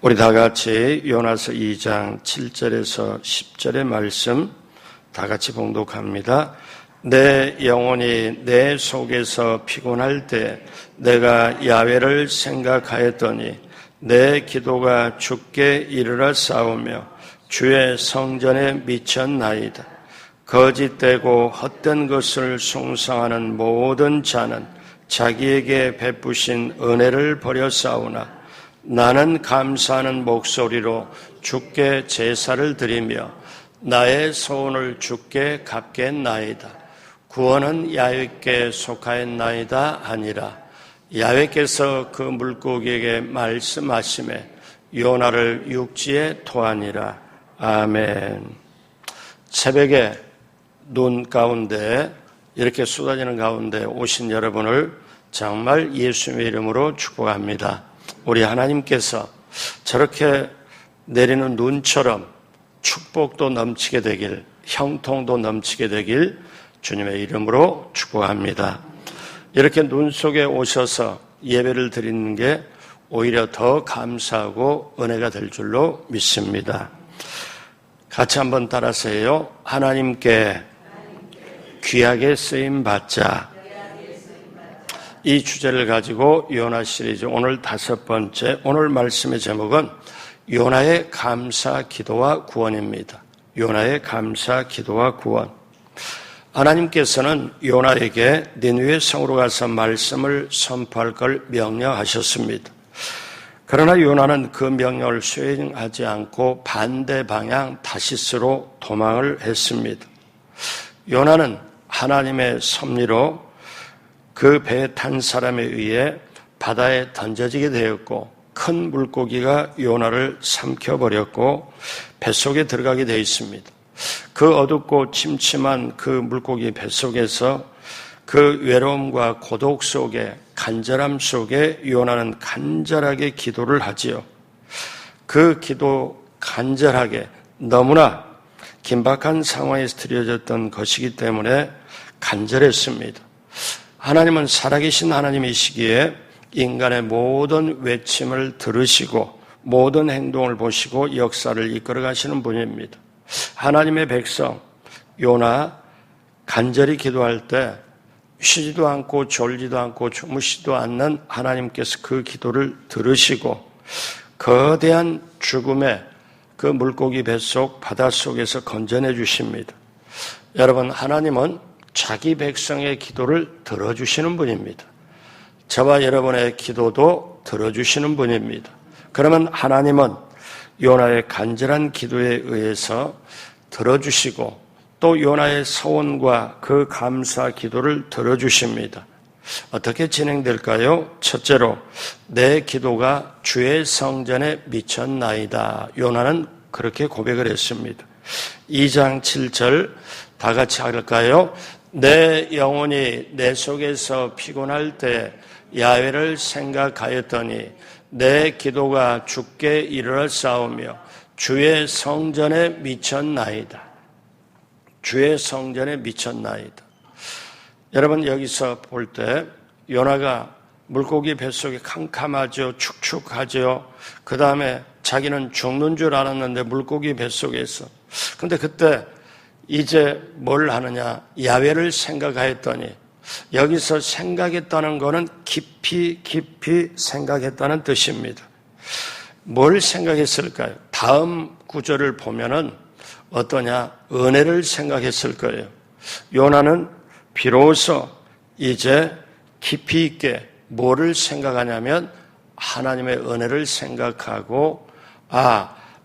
우리 다 같이 요나서 2장 7절에서 10절의 말씀 다 같이 봉독합니다. 내 영혼이 내 속에서 피곤할 때 내가 야훼를 생각하였더니 내 기도가 주께 이르러 싸우며 주의 성전에 미쳤나이다. 거짓되고 헛된 것을 숭상하는 모든 자는 자기에게 베푸신 은혜를 버려 싸우나 나는 감사하는 목소리로 주께 제사를 드리며 나의 소원을 주께 갚겠나이다. 구원은 야훼께 속하였나이다 하니라. 야훼께서 그 물고기에게 말씀하시매 요나를 육지에 토하니라. 아멘. 새벽에 눈 가운데 이렇게 쏟아지는 가운데 오신 여러분을 정말 예수님의 이름으로 축복합니다. 우리 하나님께서 저렇게 내리는 눈처럼 축복도 넘치게 되길, 형통도 넘치게 되길 주님의 이름으로 축복합니다. 이렇게 눈 속에 오셔서 예배를 드리는 게 오히려 더 감사하고 은혜가 될 줄로 믿습니다. 같이 한번 따라서 해요. 하나님께 귀하게 쓰임 받자. 이 주제를 가지고 요나 시리즈 오늘 5번째, 오늘 말씀의 제목은 요나의 감사 기도와 구원입니다. 요나의 감사 기도와 구원. 하나님께서는 요나에게 니느웨 성으로 가서 말씀을 선포할 걸 명령하셨습니다. 그러나 요나는 그 명령을 수행하지 않고 반대 방향 다시스로 도망을 했습니다. 요나는 하나님의 섭리로 그 배에 탄 사람에 의해 바다에 던져지게 되었고 큰 물고기가 요나를 삼켜버렸고 뱃속에 들어가게 되어 있습니다. 그 어둡고 침침한 그 물고기 뱃속에서 그 외로움과 고독 속에 간절함 속에 요나는 간절하게 기도를 하지요. 그 기도 간절하게 너무나 긴박한 상황에서 드려졌던 것이기 때문에 간절했습니다. 하나님은 살아계신 하나님이시기에 인간의 모든 외침을 들으시고 모든 행동을 보시고 역사를 이끌어 가시는 분입니다. 하나님의 백성 요나 간절히 기도할 때 쉬지도 않고 졸지도 않고 주무시지도 않는 하나님께서 그 기도를 들으시고 거대한 죽음의 그 물고기 뱃속 바닷속에서 건져내 주십니다. 여러분, 하나님은 자기 백성의 기도를 들어주시는 분입니다. 저와 여러분의 기도도 들어주시는 분입니다. 그러면 하나님은 요나의 간절한 기도에 의해서 들어주시고 또 요나의 서원과 그 감사 기도를 들어주십니다. 어떻게 진행될까요? 첫째로 내 기도가 주의 성전에 미쳤나이다. 요나는 그렇게 고백을 했습니다. 2장 7절 다 같이 할까요? 내 영혼이 내 속에서 피곤할 때 야훼를 생각하였더니 내 기도가 주께 이르러 싸우며 주의 성전에 미쳤나이다. 주의 성전에 미쳤나이다. 여러분, 여기서 볼 때 요나가 물고기 뱃속이 캄캄하죠. 축축하죠. 그 다음에 자기는 죽는 줄 알았는데 물고기 뱃속에서. 근데 그때 이제 뭘 하느냐? 야훼를 생각하였더니, 여기서 생각했다는 것은 깊이 생각했다는 뜻입니다. 뭘 생각했을까요? 다음 구절을 보면은 어떠냐? 은혜를 생각했을 거예요. 요나는 비로소 이제 깊이 있게 뭐를 생각하냐면 하나님의 은혜를 생각하고,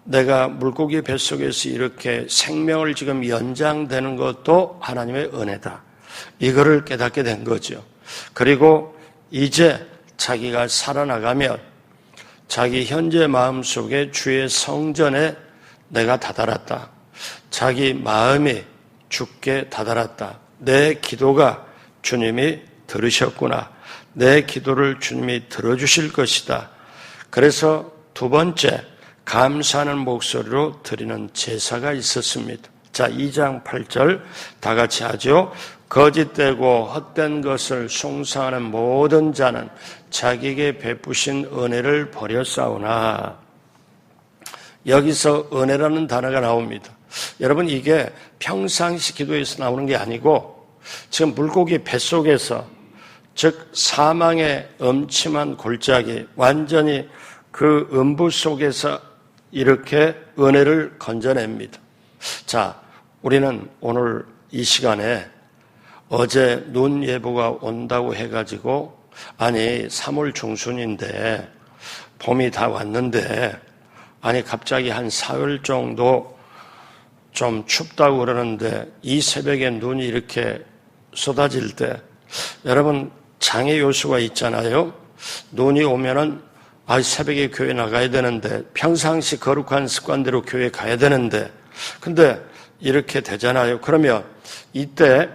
내가 물고기 뱃속에서 이렇게 생명을 지금 연장되는 것도 하나님의 은혜다. 이거를 깨닫게 된 거죠. 그리고 이제 자기가 살아나가면 자기 현재 마음속에 주의 성전에 내가 다다랐다. 자기 마음이 주께 다다랐다. 내 기도가 주님이 들으셨구나. 내 기도를 주님이 들어주실 것이다. 그래서 두 번째, 감사하는 목소리로 드리는 제사가 있었습니다. 자, 2장 8절 다 같이 하죠. 거짓되고 헛된 것을 숭상하는 모든 자는 자기에게 베푸신 은혜를 버려 싸우나. 여기서 은혜라는 단어가 나옵니다. 여러분, 이게 평상시 기도에서 나오는 게 아니고 지금 물고기 뱃속에서, 즉 사망의 음침한 골짜기, 완전히 그 음부 속에서 이렇게 은혜를 건져냅니다. 자, 우리는 오늘 이 시간에 어제 눈 예보가 온다고 해가지고, 아니 3월 중순인데 봄이 다 왔는데, 아니 갑자기 한 사흘 정도 좀 춥다고 그러는데 이 새벽에 눈이 이렇게 쏟아질 때, 여러분 장애 요소가 있잖아요. 눈이 오면은 새벽에 교회 나가야 되는데, 평상시 거룩한 습관대로 교회 가야 되는데, 근데 이렇게 되잖아요. 그러면 이때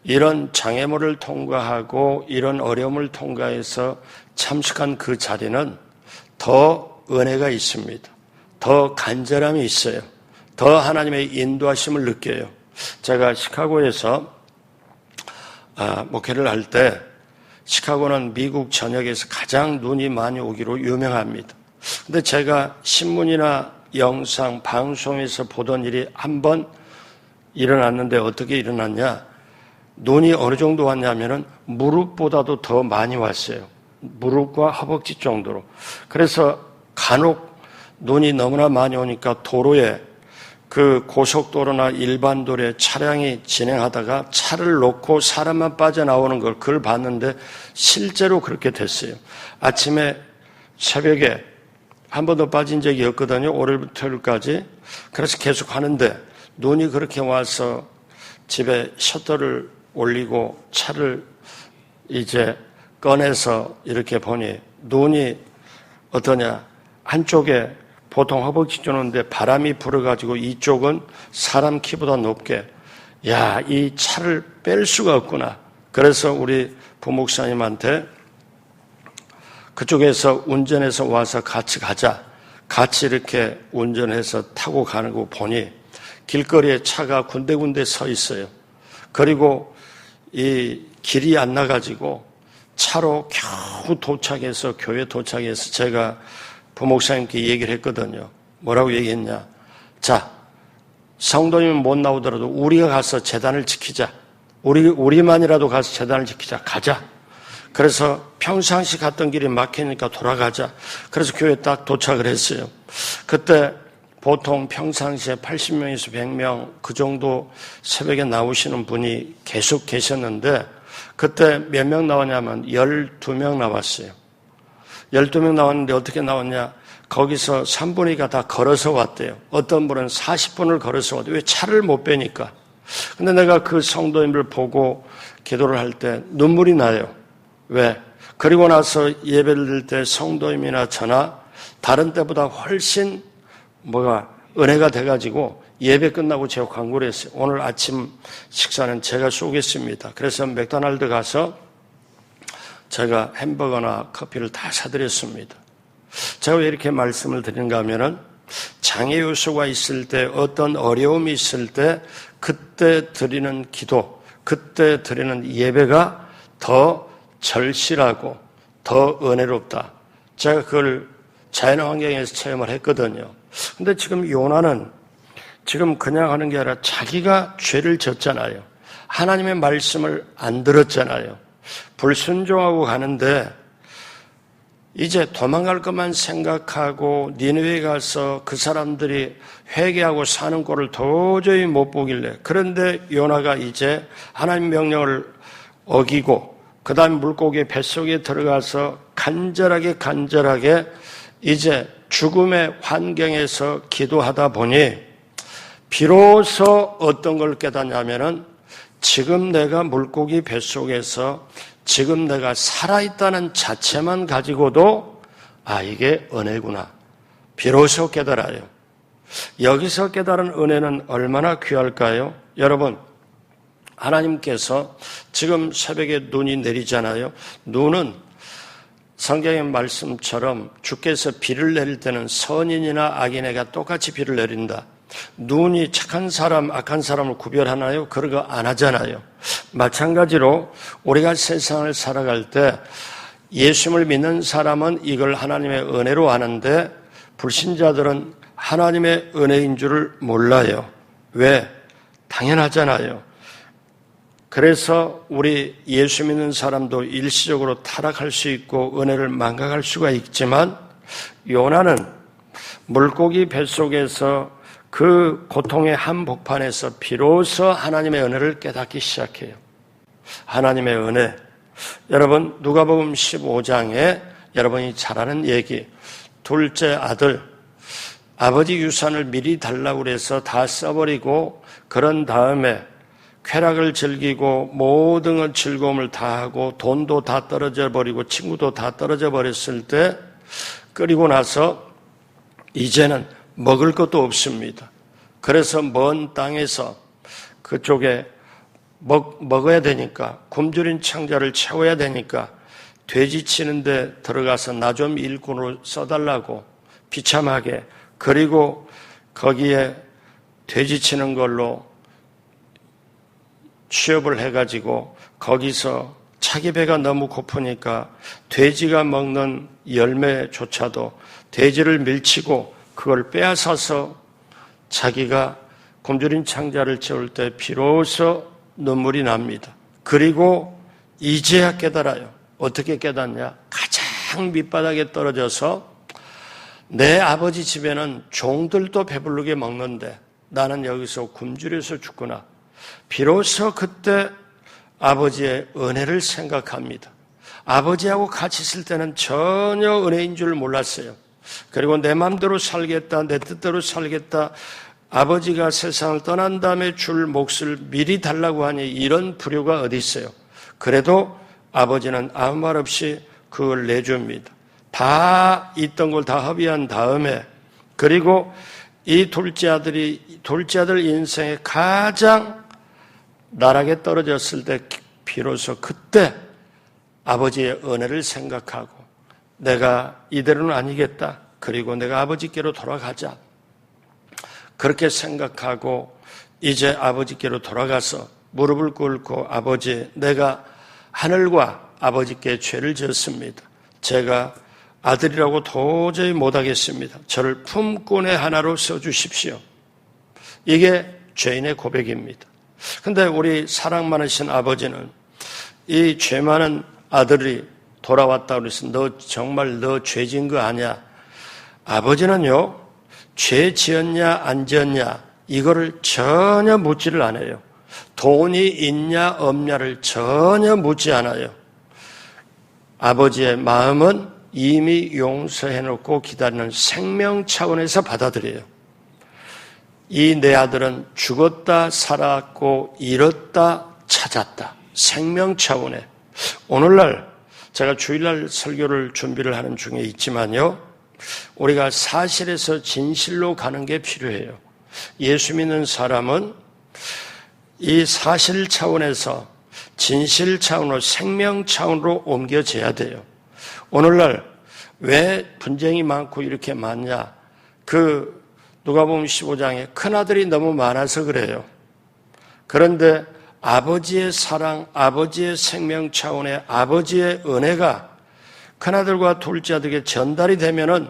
이런 장애물을 통과하고 이런 어려움을 통과해서 참석한 그 자리는 더 은혜가 있습니다. 더 간절함이 있어요. 더 하나님의 인도하심을 느껴요. 제가 시카고에서 목회를 할 때, 시카고는 미국 전역에서 가장 눈이 많이 오기로 유명합니다. 근데 제가 신문이나 영상, 방송에서 보던 일이 한 번 일어났는데, 어떻게 일어났냐? 눈이 어느 정도 왔냐면은 무릎보다도 더 많이 왔어요. 무릎과 허벅지 정도로. 그래서 간혹 눈이 너무나 많이 오니까 도로에, 그 고속도로나 일반 도로에 차량이 진행하다가 차를 놓고 사람만 빠져나오는 걸, 그걸 봤는데 실제로 그렇게 됐어요. 아침에 새벽에 한 번도 빠진 적이 없거든요. 월요일부터 토요일까지. 그래서 계속 하는데 눈이 그렇게 와서 집에 셔터를 올리고 차를 이제 꺼내서 이렇게 보니 눈이 어떠냐, 한쪽에 보통 허벅지 쪼는데 바람이 불어가지고 이쪽은 사람 키보다 높게, 이 차를 뺄 수가 없구나. 그래서 우리 부목사님한테 그쪽에서 운전해서 와서 같이 가자. 같이 이렇게 운전해서 타고 가는 거 보니 길거리에 차가 군데군데 서 있어요. 그리고 이 길이 안 나가지고 차로 겨우 도착해서, 교회 도착해서 제가 부목사님께 얘기를 했거든요. 뭐라고 얘기했냐? 자, 성도님은 못 나오더라도 우리가 가서 제단을 지키자. 우리만이라도 가서 제단을 지키자. 가자. 그래서 평상시 갔던 길이 막히니까 돌아가자. 그래서 교회에 딱 도착을 했어요. 그때 보통 평상시에 80명에서 100명 그 정도 새벽에 나오시는 분이 계속 계셨는데, 그때 몇 명 나왔냐면 12명 나왔어요. 12명 나왔는데 어떻게 나왔냐? 거기서 3분의 2가 다 걸어서 왔대요. 어떤 분은 40분을 걸어서 왔대요. 왜? 차를 못 빼니까. 근데 내가 그 성도님을 보고 기도를 할 때 눈물이 나요. 왜? 그리고 나서 예배를 드릴 때 성도님이나 저나 다른 때보다 훨씬 은혜가 돼가지고 예배 끝나고 제가 광고를 했어요. 오늘 아침 식사는 제가 쏘겠습니다. 그래서 맥도날드 가서 제가 햄버거나 커피를 다 사드렸습니다. 제가 왜 이렇게 말씀을 드리는가 하면은, 장애 요소가 있을 때, 어떤 어려움이 있을 때 그때 드리는 기도, 그때 드리는 예배가 더 절실하고 더 은혜롭다. 제가 그걸 자연환경에서 체험을 했거든요. 근데 지금 요나는 지금 그냥 하는 게 아니라 자기가 죄를 졌잖아요. 하나님의 말씀을 안 들었잖아요. 불순종하고 가는데 이제 도망갈 것만 생각하고 니느웨에 가서 그 사람들이 회개하고 사는 꼴을 도저히 못 보길래, 그런데 요나가 이제 하나님 명령을 어기고 그 다음에 물고기 뱃속에 들어가서 간절하게 이제 죽음의 환경에서 기도하다 보니 비로소 어떤 걸 깨닫냐면은, 지금 내가 물고기 뱃속에서 지금 내가 살아있다는 자체만 가지고도 이게 은혜구나. 비로소 깨달아요. 여기서 깨달은 은혜는 얼마나 귀할까요? 여러분, 하나님께서 지금 새벽에 눈이 내리잖아요. 눈은 성경의 말씀처럼 주께서 비를 내릴 때는 선인이나 악인에게 똑같이 비를 내린다. 눈이 착한 사람, 악한 사람을 구별하나요? 그런 거 안 하잖아요. 마찬가지로 우리가 세상을 살아갈 때 예수님을 믿는 사람은 이걸 하나님의 은혜로 아는데, 불신자들은 하나님의 은혜인 줄을 몰라요. 왜? 당연하잖아요. 그래서 우리 예수 믿는 사람도 일시적으로 타락할 수 있고 은혜를 망각할 수가 있지만 요나는 물고기 뱃속에서 그 고통의 한복판에서 비로소 하나님의 은혜를 깨닫기 시작해요. 하나님의 은혜. 여러분 누가복음 15장에 여러분이 잘 아는 얘기, 둘째 아들 아버지 유산을 미리 달라고 그래서 다 써버리고 그런 다음에 쾌락을 즐기고 모든 즐거움을 다 하고 돈도 다 떨어져 버리고 친구도 다 떨어져 버렸을 때 끓이고 나서 이제는 먹을 것도 없습니다. 그래서 먼 땅에서 그쪽에 먹어야 되니까 굶주린 창자를 채워야 되니까 돼지 치는데 들어가서 나 좀 일꾼으로 써달라고 비참하게, 그리고 거기에 돼지 치는 걸로 취업을 해가지고 거기서 자기 배가 너무 고프니까 돼지가 먹는 열매조차도 돼지를 밀치고 그걸 빼앗아서 자기가 굶주린 창자를 채울 때 비로소 눈물이 납니다. 그리고 이제야 깨달아요. 어떻게 깨닫냐? 가장 밑바닥에 떨어져서 내 아버지 집에는 종들도 배부르게 먹는데 나는 여기서 굶주려서 죽구나. 비로소 그때 아버지의 은혜를 생각합니다. 아버지하고 같이 있을 때는 전혀 은혜인 줄 몰랐어요. 그리고 내 마음대로 살겠다, 내 뜻대로 살겠다, 아버지가 세상을 떠난 다음에 줄 몫을 미리 달라고 하니 이런 불효가 어디 있어요. 그래도 아버지는 아무 말 없이 그걸 내줍니다. 다 있던 걸 다 합의한 다음에, 그리고 이 둘째 아들 인생에 가장 나락에 떨어졌을 때 비로소 그때 아버지의 은혜를 생각하고 내가 이대로는 아니겠다. 그리고 내가 아버지께로 돌아가자. 그렇게 생각하고 이제 아버지께로 돌아가서 무릎을 꿇고 아버지, 내가 하늘과 아버지께 죄를 지었습니다. 제가 아들이라고 도저히 못하겠습니다. 저를 품꾼의 하나로 써주십시오. 이게 죄인의 고백입니다. 근데 우리 사랑 많으신 아버지는 이 죄 많은 아들이 돌아왔다고 그래서 너 정말 너 죄 지은 거 아니야? 아버지는요, 죄 지었냐 안 지었냐 이거를 전혀 묻지를 않아요. 돈이 있냐 없냐를 전혀 묻지 않아요. 아버지의 마음은 이미 용서해놓고 기다리는 생명 차원에서 받아들여요. 이 내 아들은 죽었다 살았고 잃었다 찾았다. 생명 차원에. 오늘날 제가 주일날 설교를 준비를 하는 중에 있지만요, 우리가 사실에서 진실로 가는 게 필요해요. 예수 믿는 사람은 이 사실 차원에서 진실 차원으로 생명 차원으로 옮겨져야 돼요. 오늘날 왜 분쟁이 많고 이렇게 많냐? 누가복음 15장에 큰아들이 너무 많아서 그래요. 그런데 아버지의 사랑, 아버지의 생명 차원의 아버지의 은혜가 큰아들과 둘째 아들에게 전달이 되면은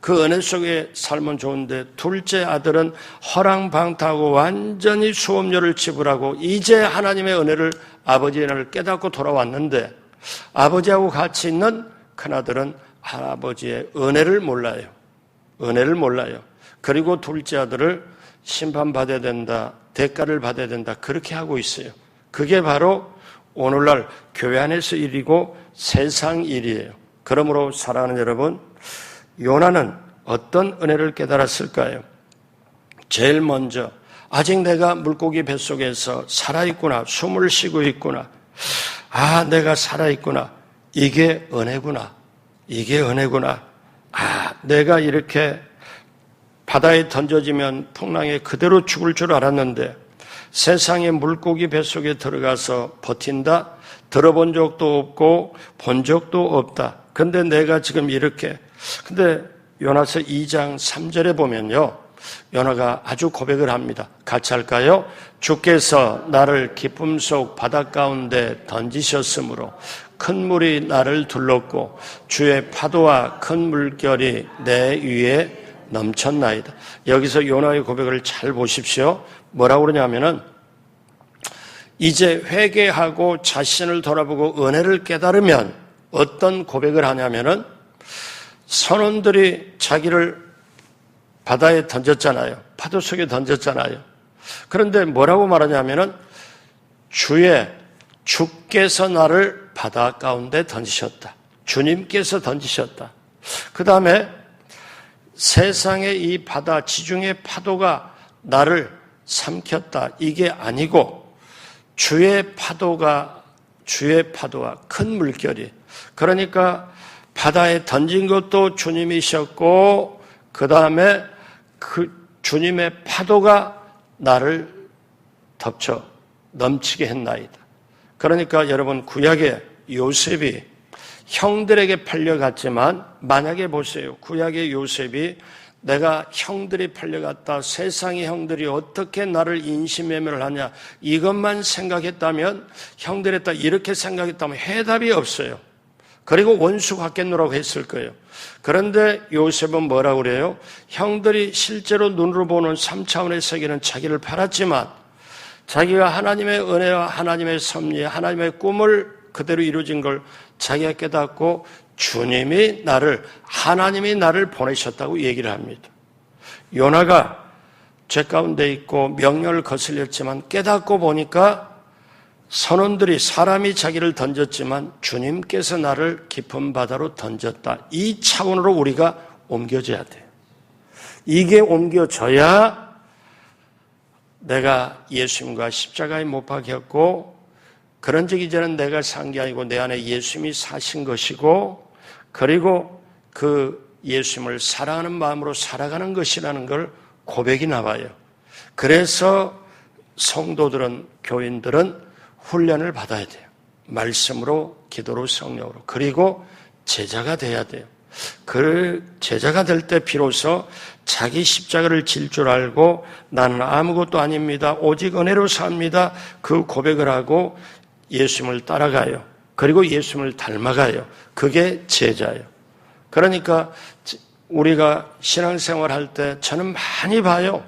그 은혜 속에 살면 좋은데, 둘째 아들은 허랑방탕하고 완전히 수업료를 지불하고 이제 하나님의 은혜를, 아버지의 은혜를 깨닫고 돌아왔는데, 아버지하고 같이 있는 큰아들은 아버지의 은혜를 몰라요. 은혜를 몰라요. 그리고 둘째 아들을 심판받아야 된다, 대가를 받아야 된다, 그렇게 하고 있어요. 그게 바로 오늘날 교회 안에서 일이고 세상 일이에요. 그러므로 사랑하는 여러분, 요나는 어떤 은혜를 깨달았을까요? 제일 먼저 아직 내가 물고기 뱃속에서 살아있구나, 숨을 쉬고 있구나, 아 내가 살아있구나, 이게 은혜구나, 이게 은혜구나. 아 내가 이렇게 바다에 던져지면 풍랑에 그대로 죽을 줄 알았는데 세상에 물고기 뱃속에 들어가서 버틴다? 들어본 적도 없고 본 적도 없다. 근데 내가 지금 이렇게, 근데 요나서 2장 3절에 보면요, 요나가 아주 고백을 합니다. 같이 할까요? 주께서 나를 기쁨 속 바닷 가운데 던지셨으므로 큰 물이 나를 둘렀고 주의 파도와 큰 물결이 내 위에 넘쳤나이다. 여기서 요나의 고백을 잘 보십시오. 뭐라고 그러냐면은 이제 회개하고 자신을 돌아보고 은혜를 깨달으면 어떤 고백을 하냐면은 선원들이 자기를 바다에 던졌잖아요. 파도 속에 던졌잖아요. 그런데 뭐라고 말하냐면은 주께서 나를 바다 가운데 던지셨다. 주님께서 던지셨다. 그 다음에 세상의 이 바다, 지중해 파도가 나를 삼켰다. 이게 아니고 주의 파도와 큰 물결이, 그러니까 바다에 던진 것도 주님이셨고 그 다음에 그 주님의 파도가 나를 덮쳐 넘치게 했나이다. 그러니까 여러분, 구약의 요셉이 형들에게 팔려갔지만, 만약에 보세요. 구약의 요셉이 내가 형들이 팔려갔다, 세상의 형들이 어떻게 나를 인신매매를 하냐, 이것만 생각했다면, 형들이 다 이렇게 생각했다면 해답이 없어요. 그리고 원수 같겠노라고 했을 거예요. 그런데 요셉은 뭐라고 그래요? 형들이 실제로 눈으로 보는 3차원의 세계는 자기를 팔았지만 자기가 하나님의 은혜와 하나님의 섭리, 하나님의 꿈을 그대로 이루어진 걸 자기가 깨닫고 하나님이 나를 보내셨다고 얘기를 합니다. 요나가 죄 가운데 있고 명령을 거슬렸지만 깨닫고 보니까 선원들이, 사람이 자기를 던졌지만 주님께서 나를 깊은 바다로 던졌다. 이 차원으로 우리가 옮겨져야 돼요. 이게 옮겨져야 내가 예수님과 십자가에 못 박혔고, 그런 적 이제는 내가 산 게 아니고 내 안에 예수님이 사신 것이고, 그리고 그 예수님을 사랑하는 마음으로 살아가는 것이라는 걸 고백이 나와요. 그래서 성도들은, 교인들은 훈련을 받아야 돼요. 말씀으로, 기도로, 성령으로. 그리고 제자가 돼야 돼요. 그 제자가 될 때 비로소 자기 십자가를 질 줄 알고 나는 아무것도 아닙니다. 오직 은혜로 삽니다. 그 고백을 하고 예수님을 따라가요. 그리고 예수님을 닮아가요. 그게 제자예요. 그러니까 우리가 신앙생활 할 때 저는 많이 봐요.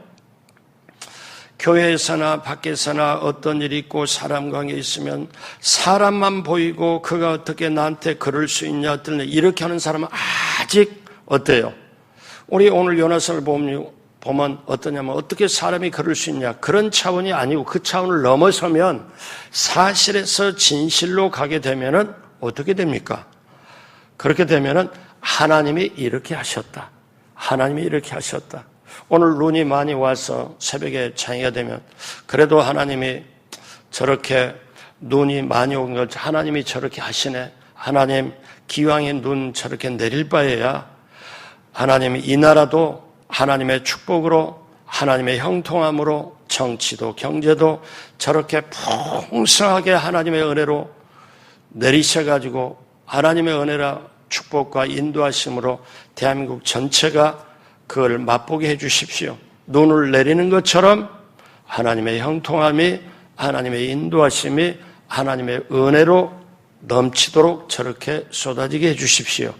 교회에서나 밖에서나 어떤 일이 있고 사람 관계 있으면 사람만 보이고 그가 어떻게 나한테 그럴 수 있냐, 이렇게 하는 사람은 아직 어때요? 우리 오늘 요나서를 보면 어떠냐면 어떻게 사람이 그럴 수 있냐, 그런 차원이 아니고 그 차원을 넘어서면 사실에서 진실로 가게 되면은 어떻게 됩니까? 그렇게 되면은 하나님이 이렇게 하셨다. 하나님이 이렇게 하셨다. 오늘 눈이 많이 와서 새벽에 창의가 되면 그래도 하나님이 저렇게 눈이 많이 온 걸 하나님이 저렇게 하시네. 하나님 기왕에 눈 저렇게 내릴 바에야 하나님이 이 나라도 하나님의 축복으로, 하나님의 형통함으로, 정치도 경제도 저렇게 풍성하게 하나님의 은혜로 내리셔가지고 하나님의 은혜라 축복과 인도하심으로 대한민국 전체가 그걸 맛보게 해 주십시오. 눈을 내리는 것처럼 하나님의 형통함이, 하나님의 인도하심이, 하나님의 은혜로 넘치도록 저렇게 쏟아지게 해 주십시오.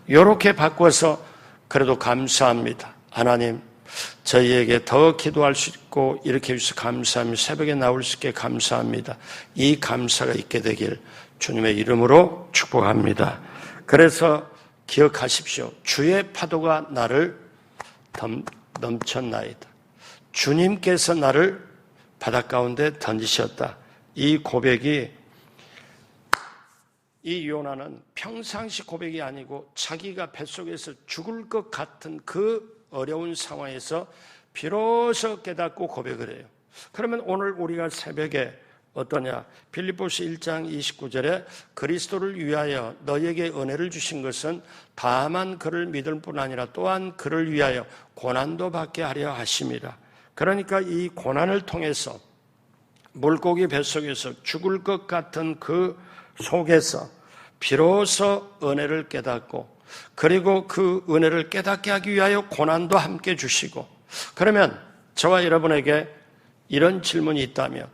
이렇게 바꿔서 그래도 감사합니다. 하나님, 저희에게 더 기도할 수 있고 이렇게 해주셔서 감사합니다. 새벽에 나올 수 있게 감사합니다. 이 감사가 있게 되길 주님의 이름으로 축복합니다. 그래서 기억하십시오. 주의 파도가 나를 넘쳤나이다. 주님께서 나를 바다 가운데 던지셨다. 이 고백이, 이 요나는 평상시 고백이 아니고 자기가 뱃속에서 죽을 것 같은 그 어려운 상황에서 비로소 깨닫고 고백을 해요. 그러면 오늘 우리가 새벽에 어떠냐? 빌립보서 1장 29절에 그리스도를 위하여 너희에게 은혜를 주신 것은 다만 그를 믿을 뿐 아니라 또한 그를 위하여 고난도 받게 하려 하심이라. 그러니까 이 고난을 통해서 물고기 뱃속에서 죽을 것 같은 그 속에서 비로소 은혜를 깨닫고, 그리고 그 은혜를 깨닫게 하기 위하여 고난도 함께 주시고. 그러면 저와 여러분에게 이런 질문이 있다면,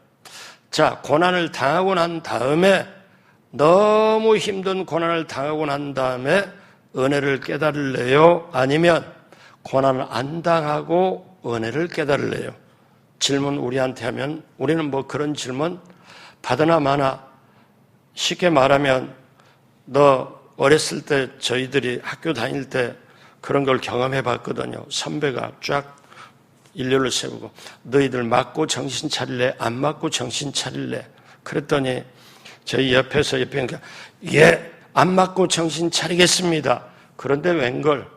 자, 고난을 당하고 난 다음에, 너무 힘든 고난을 당하고 난 다음에 은혜를 깨달을래요? 아니면 고난을 안 당하고 은혜를 깨달을래요? 질문 우리한테 하면 우리는 뭐 그런 질문 받으나 마나. 쉽게 말하면 너 어렸을 때 저희들이 학교 다닐 때 그런 걸 경험해 봤거든요. 선배가 쫙 일렬로 세우고 너희들 맞고 정신 차릴래? 안 맞고 정신 차릴래? 그랬더니 저희 옆에 예, 안 맞고 정신 차리겠습니다. 그런데 웬걸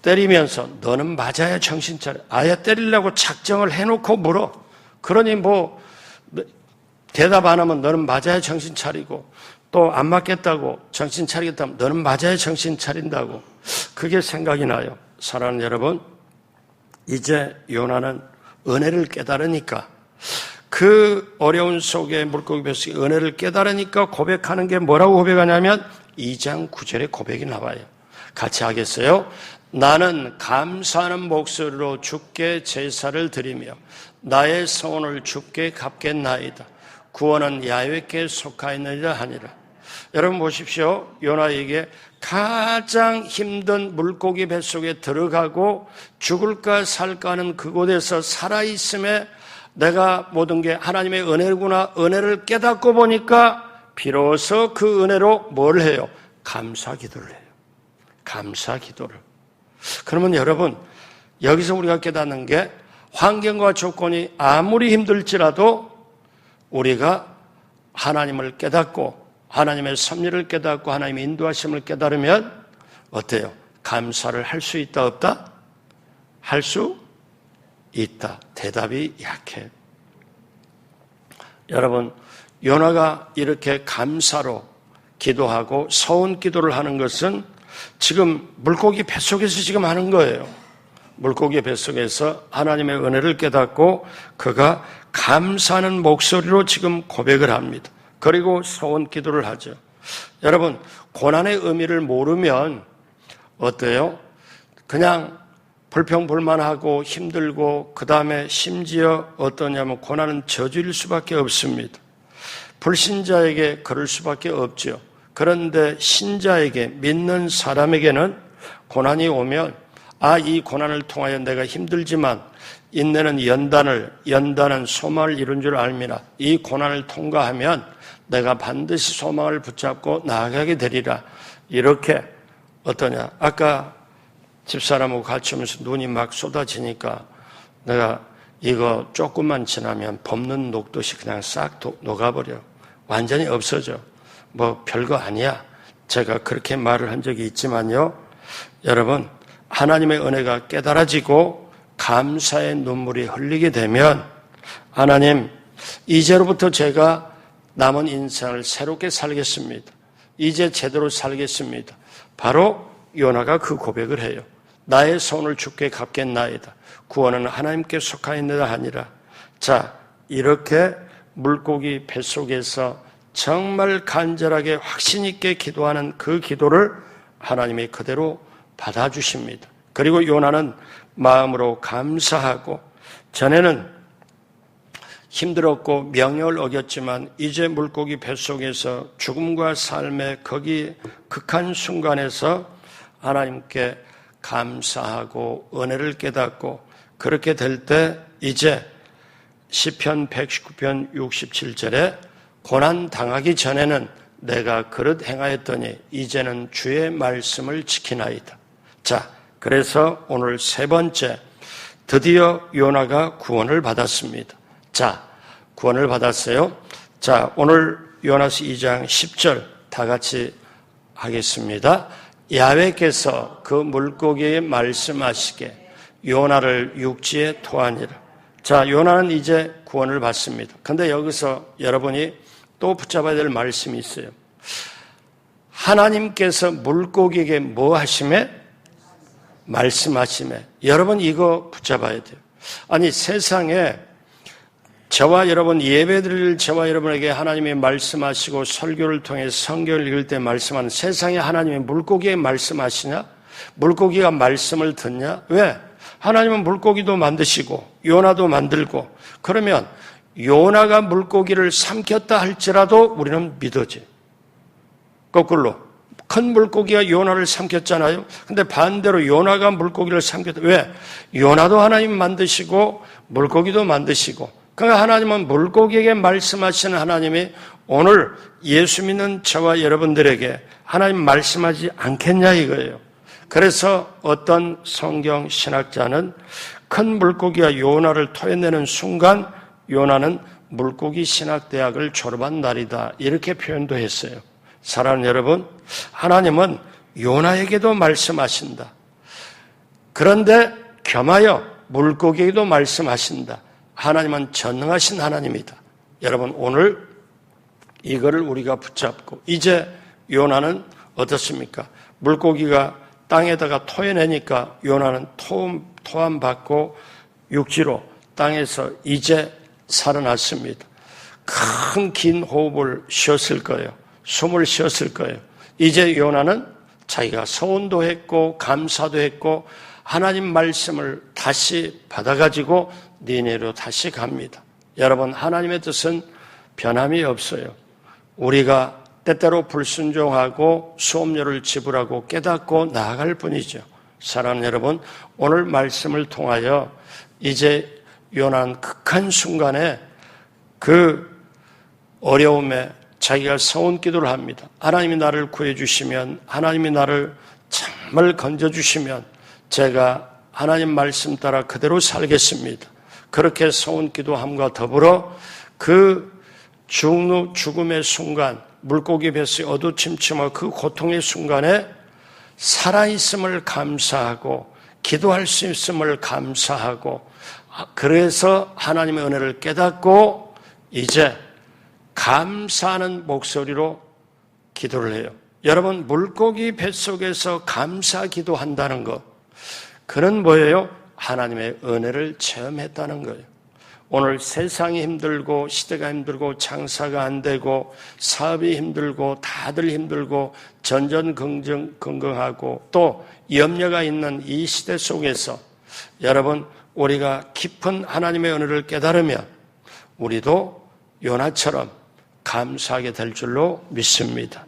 때리면서 너는 맞아야 정신 차려. 아예 때리려고 작정을 해놓고 물어. 그러니 뭐 대답 안 하면 너는 맞아야 정신 차리고 또 안 맞겠다고 정신 차리겠다면 너는 맞아야 정신 차린다고. 그게 생각이 나요. 사랑하는 여러분, 이제 요나는 은혜를 깨달으니까 그 어려운 속에 물고기 뱃속에 은혜를 깨달으니까 고백하는 게 뭐라고 고백하냐면 2장 9절에 고백이 나와요. 같이 하겠어요? 나는 감사하는 목소리로 주께 제사를 드리며 나의 서원을 주께 갚겠나이다. 구원은 야훼께 속하였느니라 하니라. 여러분 보십시오. 요나에게 가장 힘든 물고기 뱃속에 들어가고 죽을까 살까 하는 그곳에서 살아있음에 내가 모든 게 하나님의 은혜구나, 은혜를 깨닫고 보니까 비로소 그 은혜로 뭘 해요? 감사 기도를 해요. 감사 기도를. 그러면 여러분, 여기서 우리가 깨닫는 게 환경과 조건이 아무리 힘들지라도 우리가 하나님을 깨닫고 하나님의 섭리를 깨닫고 하나님의 인도하심을 깨달으면 어때요? 감사를 할 수 있다 없다? 할 수 있다. 대답이 약해. 여러분, 요나가 이렇게 감사로 기도하고 서운 기도를 하는 것은 지금 물고기 뱃속에서 지금 하는 거예요. 물고기 뱃속에서 하나님의 은혜를 깨닫고 그가 감사하는 목소리로 지금 고백을 합니다. 그리고 서원 기도를 하죠. 여러분, 고난의 의미를 모르면 어때요? 그냥 불평불만하고 힘들고 그 다음에 심지어 어떠냐면 고난은 저주일 수밖에 없습니다. 불신자에게 그럴 수밖에 없죠. 그런데 신자에게, 믿는 사람에게는 고난이 오면 이 고난을 통하여 내가 힘들지만 인내는 연단은 소망을 이룬 줄 알미라. 이 고난을 통과하면 내가 반드시 소망을 붙잡고 나아가게 되리라. 이렇게 어떠냐? 아까 집사람하고 같이 오면서 눈이 막 쏟아지니까 내가 이거 조금만 지나면 볶는 녹듯이 그냥 싹 녹아버려. 완전히 없어져. 뭐 별거 아니야. 제가 그렇게 말을 한 적이 있지만요. 여러분, 하나님의 은혜가 깨달아지고 감사의 눈물이 흘리게 되면 하나님, 이제로부터 제가 남은 인생을 새롭게 살겠습니다. 이제 제대로 살겠습니다. 바로 요나가 그 고백을 해요. 나의 손을 주께 갚겠나이다. 구원은 하나님께 속하였느라 하니라. 자, 이렇게 물고기 뱃속에서 정말 간절하게 확신 있게 기도하는 그 기도를 하나님이 그대로 받아주십니다. 그리고 요나는 마음으로 감사하고 전에는 힘들었고 명령을 어겼지만 이제 물고기 뱃속에서 죽음과 삶의 거기 극한 순간에서 하나님께 감사하고 은혜를 깨닫고 그렇게 될 때 이제 시편 119편 67절에 고난 당하기 전에는 내가 그릇 행하였더니 이제는 주의 말씀을 지키나이다. 자, 그래서 오늘 세 번째, 드디어 요나가 구원을 받았습니다. 자, 구원을 받았어요. 자, 오늘 요나서 2장 10절 다 같이 하겠습니다. 야훼께서 그 물고기에 말씀하시게 요나를 육지에 토하니라. 자, 요나는 이제 구원을 받습니다. 근데 여기서 여러분이 또 붙잡아야 될 말씀이 있어요. 하나님께서 물고기에게 뭐 하심에? 말씀하심에. 여러분 이거 붙잡아야 돼요. 아니 세상에 저와 여러분 예배드릴 저와 여러분에게 하나님이 말씀하시고 설교를 통해 성경을 읽을 때 말씀하는 세상에 하나님이 물고기에 말씀하시냐? 물고기가 말씀을 듣냐? 왜? 하나님은 물고기도 만드시고 요나도 만들고 그러면 요나가 물고기를 삼켰다 할지라도 우리는 믿어지. 거꾸로 큰 물고기가 요나를 삼켰잖아요. 근데 반대로 요나가 물고기를 삼켰다. 왜? 요나도 하나님 만드시고 물고기도 만드시고, 그러니까 하나님은 물고기에게 말씀하시는 하나님이 오늘 예수 믿는 저와 여러분들에게 하나님 말씀하지 않겠냐 이거예요. 그래서 어떤 성경 신학자는 큰 물고기가 요나를 토해내는 순간 요나는 물고기 신학대학을 졸업한 날이다, 이렇게 표현도 했어요. 사랑하는 여러분, 하나님은 요나에게도 말씀하신다. 그런데 겸하여 물고기에게도 말씀하신다. 하나님은 전능하신 하나님이다. 여러분, 오늘 이거를 우리가 붙잡고, 이제 요나는 어떻습니까? 물고기가 땅에다가 토해내니까 요나는 토함받고 육지로 땅에서 이제 살아났습니다. 큰 긴 호흡을 쉬었을 거예요. 숨을 쉬었을 거예요. 이제 요나는 자기가 서운도 했고 감사도 했고 하나님 말씀을 다시 받아가지고 니네로 다시 갑니다. 여러분, 하나님의 뜻은 변함이 없어요. 우리가 때때로 불순종하고 수업료를 지불하고 깨닫고 나아갈 뿐이죠. 사랑하는 여러분, 오늘 말씀을 통하여 이제 요나는 극한 순간에 그 어려움에 자기가 서운 기도를 합니다. 하나님이 나를 구해주시면, 하나님이 나를 정말 건져주시면 제가 하나님 말씀 따라 그대로 살겠습니다. 그렇게 서운 기도함과 더불어 그 죽음의 순간, 물고기 뱃속에 어두침침한 그 고통의 순간에 살아있음을 감사하고 기도할 수 있음을 감사하고, 그래서 하나님의 은혜를 깨닫고 이제 감사하는 목소리로 기도를 해요. 여러분, 물고기 뱃속에서 감사 기도한다는 것, 그는 뭐예요? 하나님의 은혜를 체험했다는 거예요. 오늘 세상이 힘들고 시대가 힘들고 장사가 안 되고 사업이 힘들고 다들 힘들고 전전긍긍하고 또 염려가 있는 이 시대 속에서 여러분, 우리가 깊은 하나님의 은혜를 깨달으면 우리도 요나처럼 감사하게 될 줄로 믿습니다.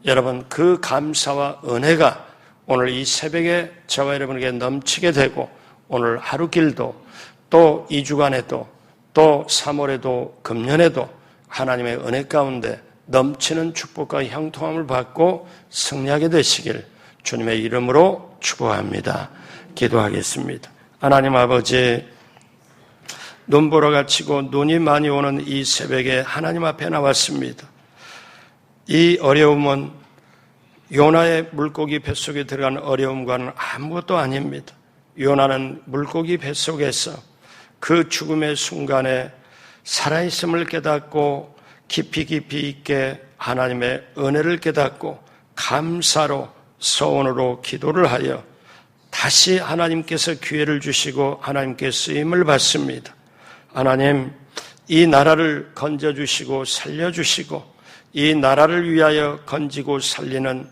여러분, 그 감사와 은혜가 오늘 이 새벽에 저와 여러분에게 넘치게 되고 오늘 하루 길도 또 2주간에도 또 3월에도 금년에도 하나님의 은혜 가운데 넘치는 축복과 형통함을 받고 승리하게 되시길 주님의 이름으로 축복합니다. 기도하겠습니다. 하나님 아버지, 눈보라 갇히고 눈이 많이 오는 이 새벽에 하나님 앞에 나왔습니다. 이 어려움은 요나의 물고기 뱃속에 들어간 어려움과는 아무것도 아닙니다. 요나는 물고기 뱃속에서 그 죽음의 순간에 살아있음을 깨닫고 깊이 있게 하나님의 은혜를 깨닫고 감사로 서원으로 기도를 하여 다시 하나님께서 기회를 주시고 하나님께 쓰임을 받습니다. 하나님, 이 나라를 건져주시고 살려주시고 이 나라를 위하여 건지고 살리는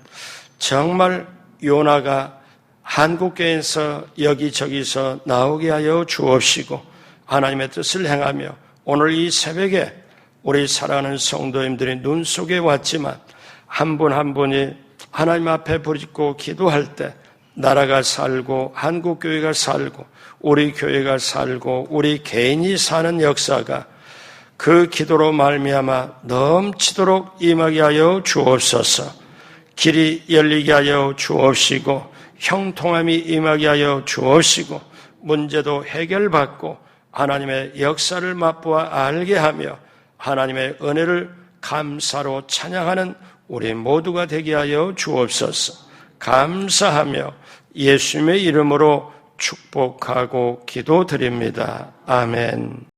정말 요나가 한국교회에서 여기저기서 나오게 하여 주옵시고 하나님의 뜻을 행하며 오늘 이 새벽에 우리 사랑하는 성도님들이 눈 속에 왔지만 한 분 한 분이 하나님 앞에 부르짖고 기도할 때 나라가 살고 한국교회가 살고 우리 교회가 살고 우리 개인이 사는 역사가 그 기도로 말미암아 넘치도록 임하게 하여 주옵소서. 길이 열리게 하여 주옵시고 형통함이 임하게 하여 주옵시고 문제도 해결받고 하나님의 역사를 맛보아 알게 하며 하나님의 은혜를 감사로 찬양하는 우리 모두가 되게 하여 주옵소서. 감사하며 예수님의 이름으로 축복하고 기도드립니다. 아멘.